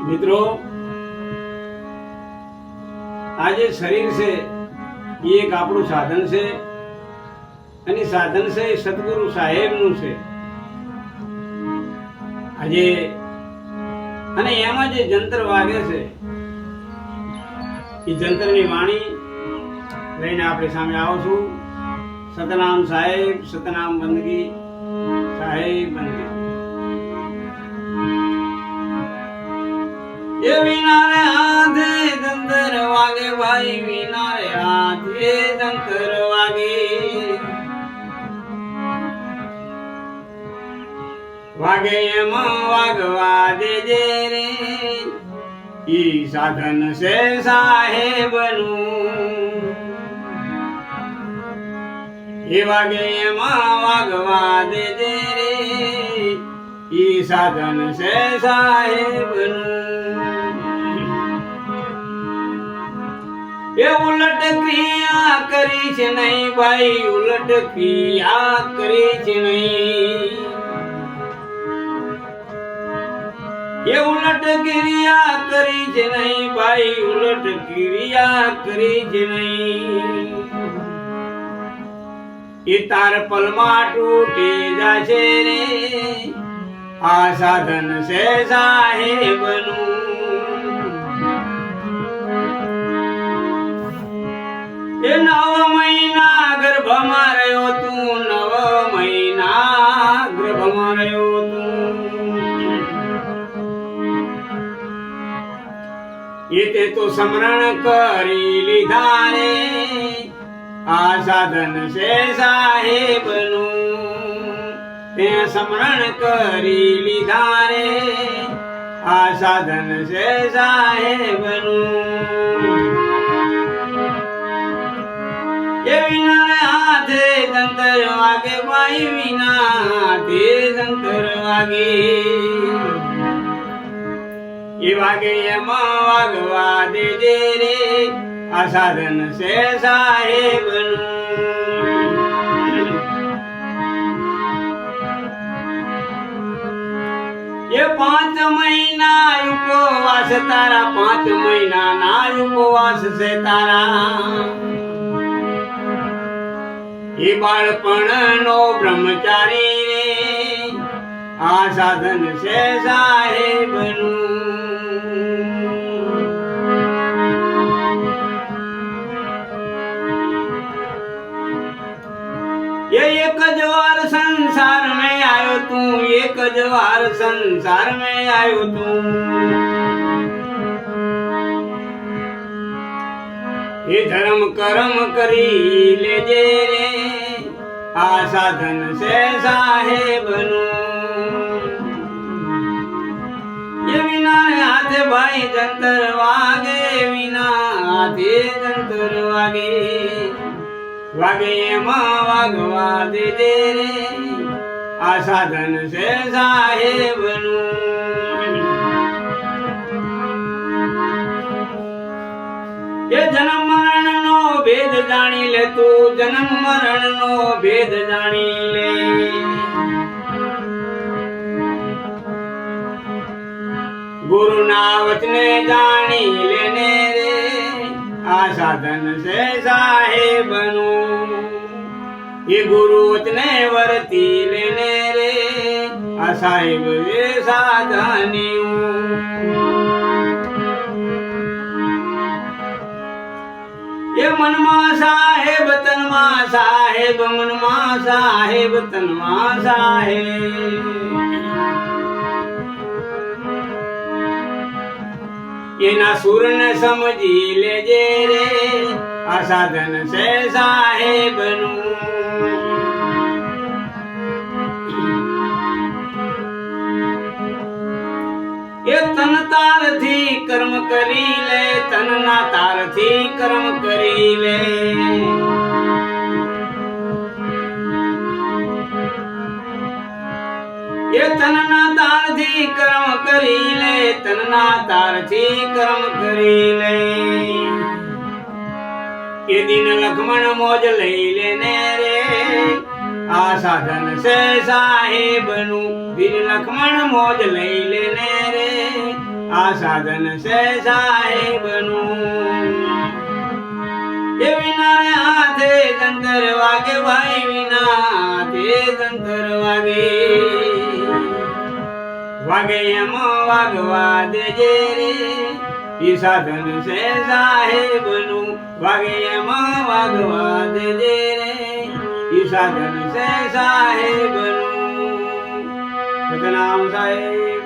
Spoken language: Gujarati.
મિત્રો, આ જે શરીર છે એ એક આપણું સાધન છે અને સાધન છે એ સદગુરુ સાહેબનું છે. આજે અને એમાં જે જંતર વાગે છે એ જંતરની વાણી લઈને આપણે સામે આવો છું. સતનામ સાહેબ, સતનામ બંદગી, સાહેબ બંદગી. એ વિનારે હાથે જંતર વાગે ભાઈ, વિનારે હાથે જંતર વાગે. વાગે એમાં વાગવા દેજે રે, ઈ સાધન છે સાહેબનું. એ વાગે એમાં વાગવા દેજે રે, ઈ સાધન છે સાહેબનું. એ ઉલટ ક્રિયા કરી છે નહીં ભાઈ, ઉલટ ક્રિયા કરી છે નહીં. એ ઉલટ ક્રિયા કરી છે નહીં ભાઈ, ઉલટ ક્રિયા કરી છે નહીં. એ તાર પલમાં તૂટી જશે રે, આ સાધન છે સાહેબનું. એ 9 મહિના ગર્ભમાં રહ્યો તું, 9 મહિના ગર્ભમાં રહ્યો તું. એ તે તો સ્મરણ કરી લીધા રે, આ સાધન છે સાહેબનું. તે સ્મરણ કરી લીધા રે, આ સાધન છે સાહેબનું. એ વિના હાથે જંતર વાગે ભાઈ, વિના હાથે જંતર વાગે. એ વાગે એમાં વાગવા દેજે રે, આ સાધન છે સાહેબનું. એ 5 મહિના ઉપવાસ તારા, 5 મહિનાના ઉપવાસ છે તારા. એ બાળપણનો બ્રહ્મચારી રે, આ સાધન છે સાહેબનું. ये एक જ વાર સંસાર में आयो તું, एक જ વાર સંસાર में आयो તું. ये धर्म कर्म કરી લેજે રે, આ સાધન છે સાહેબનું. ये વિના હાથે ભાઈ જંતર વાગે, વિના હાથે જંતર વાગે. વાગે એમાં વાગવા દેજે રે, આ સાધન છે સાહેબનું. એ જન્મ મરણ નો ભેદ જાણી લે તું, જન્મ મરણ નો ભેદ જાણી લે. ગુરુ ના વચને જાણી લેને રે, આ સાધન છે સાહેબનું. એ ગુરુ વચને વર્તી લેને રે, આ સાહેબ એ સાધન્યું. એ મનમાં સાહેબ, તનમાં સાહેબ, મનમાં સાહેબ, તનમાં સાહેબ. એના સુરને સમજી લેજે રે, આ સાધન છે સાહેબનું. એ તન તારથી કર્મ કરી લે, તનના તારથી કર્મ કરી લે. એ તનના તારથી કર્મ કરી લે, તનના તારથી કર્મ કરી લે. એ દિન લક્ષ્મણ મોજ લઈ લેને રે, આ સાધન છે સાહેબનું. દિન લક્ષ્મણ મોજ લઈ લેને રે, આ સાધન છે સાહેબનું. એ વિના રે હાથે જંતર વાગે ભાઈ, વિના હાથે જંતર વાગે. વાગે એમાં વાગવા દેજે રે, ઈ સાધન છે સાહેબનું. વાગે એમાં વાગવા દેજે રે, ઈ સાધન છે સાહેબનું. સતનામ સાહેબ